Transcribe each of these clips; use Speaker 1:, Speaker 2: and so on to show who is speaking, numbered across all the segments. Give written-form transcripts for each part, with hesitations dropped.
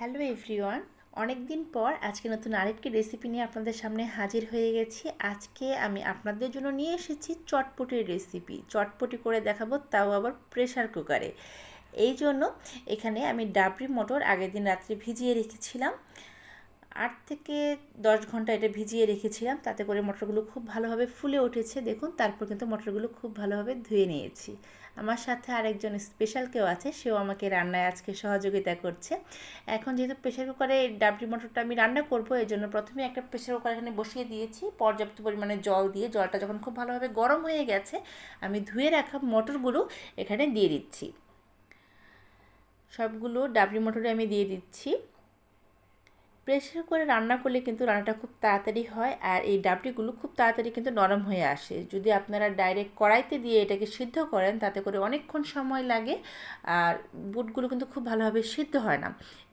Speaker 1: Hello everyone, অনেক দিন পর আজকে নতুন আরেকটি রেসিপি নিয়ে আপনাদের সামনে হাজির হয়ে গেছি। আজকে আমি আপনাদের জন্য নিয়ে এসেছি চটপটির রেসিপি। চটপটি করে দেখাবো, তাও আবার প্রেশার কুকারে। এই জন্য এখানে আমি ডাবরি মটর আগের দিন রাত্রে ভিজিয়ে রেখেছিলাম। 8 থেকে 10 ঘন্টা এটা ভিজিয়ে রেখেছিলাম, তাতে করে মটরগুলো খুব ভালোভাবে ফুলে উঠেছে। দেখুন, তারপর কিন্তু মটরগুলো খুব ভালোভাবে ধুয়ে নিয়েছি। আমার সাথে আরেকজন স্পেশাল কেউ আছে, সেও আমাকে রান্নায় আজকে সহযোগিতা করছে। এখন যেহেতু প্রেশার কুকারে ডাবরি মটরটা আমি রান্না করব, এই জন্য প্রথমে একটা প্রেশার কুকার এখানে বসিয়ে দিয়েছি পর্যাপ্ত পরিমাণে জল দিয়ে। জলটা যখন খুব ভালোভাবে গরম হয়ে গেছে, আমি ধুয়ে রাখা মটরগুলো এখানে দিয়ে দিচ্ছি। সবগুলো ডাবরি মটরে আমি দিয়ে দিচ্ছি। প্রেশার করে রান্না করলে কিন্তু রান্নাটা খুব তাড়াতাড়ি হয়, আর এই ডাবরিগুলো খুব তাড়াতাড়ি কিন্তু নরম হয়ে আসে। যদি আপনারা ডাইরেক্ট কড়াইতে দিয়ে এটাকে সিদ্ধ করেন, তাতে করে অনেকক্ষণ সময় লাগে, আর বুটগুলো কিন্তু খুব ভালোভাবে সিদ্ধ হয় না।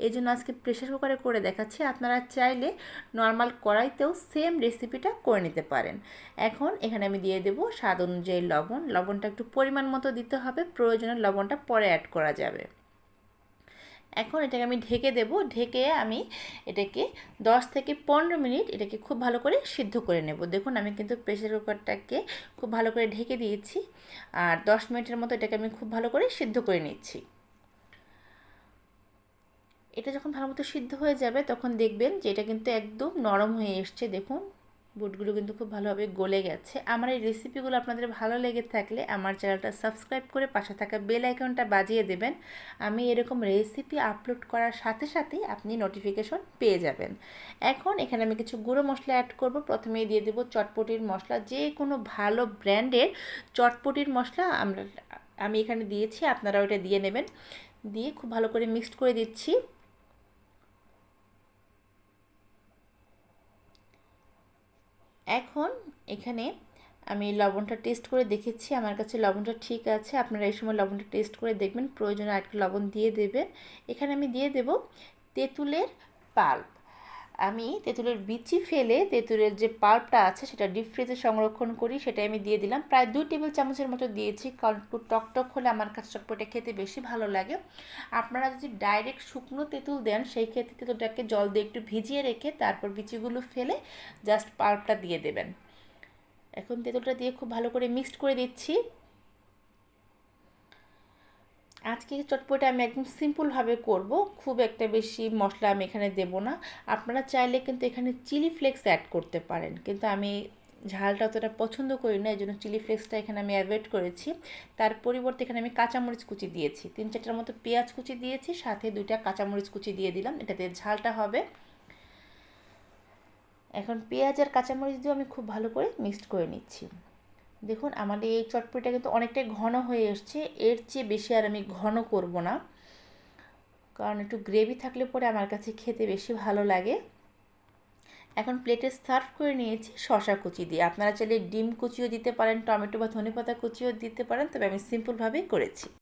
Speaker 1: এই জন্য আজকে প্রেশার কুকারে করে দেখাচ্ছি। আপনারা চাইলে নর্মাল কড়াইতেও সেম রেসিপিটা করে নিতে পারেন। এখন এখানে আমি দিয়ে দেবো স্বাদ অনুযায়ী লবণ। লবণটা একটু পরিমাণ মতো দিতে হবে, প্রয়োজনে লবণটা পরে অ্যাড করা যাবে। এখন এটাকে আমি ঢেকে দেব। ঢেকে আমি এটাকে 10 থেকে 15 মিনিট এটাকে খুব ভালো করে সিদ্ধ করে নেব। দেখুন, আমি কিন্তু প্রেসার কুকারটাকে খুব ভালো করে ঢেকে দিয়েছি, আর 10 মিনিটের মতো এটাকে আমি খুব ভালো করে সিদ্ধ করে নিচ্ছি। এটা যখন ভালো মতো সিদ্ধ হয়ে যাবে, তখন দেখবেন যে এটা কিন্তু একদম নরম হয়ে এসছে। দেখুন, বুটগুলো কিন্তু খুব ভালোভাবে গলে গেছে। আমার এই রেসিপিগুলো আপনাদের ভালো লেগে থাকলে আমার চ্যানেলটা সাবস্ক্রাইব করে পাশে থাকা বেল আইকনটা বাজিয়ে দেবেন। আমি এরকম রেসিপি আপলোড করার সাথে সাথেই আপনি নোটিফিকেশন পেয়ে যাবেন। এখন এখানে আমি কিছু গুঁড়ো মশলা অ্যাড করব। প্রথমেই দিয়ে দেবো চটপটির মশলা। যে কোনো ভালো ব্র্যান্ডের চটপটির মশলা আমি এখানে দিয়েছি, আপনারা ওটা দিয়ে নেবেন। দিয়ে খুব ভালো করে মিক্সড করে দিচ্ছি। এখন এখানে আমি লবণটা টেস্ট করে দেখেছি, আমার কাছে লবণটা ঠিক আছে। আপনারা এই সময় লবণটা টেস্ট করে দেখবেন, প্রয়োজনে আরেকটু লবণ দিয়ে দেবেন। এখানে আমি দিয়ে দেব তেঁতুলের পাল্প। আমি তেঁতুলের বিচি ফেলে তেঁতুলের যে পাল্পটা আছে সেটা ডিপ ফ্রিজে সংরক্ষণ করি, সেটাই আমি দিয়ে দিলাম। প্রায় 2 টেবিল চামচের মতো দিয়েছি, কারণ একটু টকটক হলে আমার কাছে চটপটে খেতে বেশি ভালো লাগে। আপনারা যদি ডাইরেক্ট শুকনো তেঁতুল দেন, সেই ক্ষেত্রে তেঁতুলটাকে জল দিয়ে একটু ভিজিয়ে রেখে তারপর বিচিগুলো ফেলে জাস্ট পাল্পটা দিয়ে দেবেন। এখন তেঁতুলটা দিয়ে খুব ভালো করে মিক্সড করে দিচ্ছি। আজকে চটপটা আমি একদম সিম্পলভাবে করব, খুব একটা বেশি মশলা আমি এখানে দেব না। আপনারা চাইলে কিন্তু এখানে চিলি ফ্লেক্স অ্যাড করতে পারেন, কিন্তু আমি ঝালটা অতটা পছন্দ করি না, এই জন্য চিলি ফ্লেক্সটা এখানে আমি অ্যাভয়েড করেছি। তার পরিবর্তে এখানে আমি কাঁচামরিচ কুচি দিয়েছি, 3-4টার মতো পেঁয়াজ কুচি দিয়েছি, সাথে 2টা কাঁচামরিচ কুচি দিয়ে দিলাম, এটাতে ঝালটা হবে। এখন পেঁয়াজ আর কাঁচামরিচ দিয়েও আমি খুব ভালো করে মিক্সড করে নিচ্ছি। দেখুন, আমাদের এই চটপটিটা কিন্তু অনেকটাই ঘন হয়ে এসছে। এর চেয়ে বেশি আর আমি ঘন করব না, কারণ একটু গ্রেভি থাকলে পরে আমার কাছে খেতে বেশি ভালো লাগে। এখন প্লেটে সার্ভ করে নিয়েছি শসা কুচি দিয়ে। আপনারা চাইলে ডিম কুচিও দিতে পারেন, টমেটো বা ধনেপাতা কুচিও দিতে পারেন, তবে আমি সিম্পলভাবেই করেছি।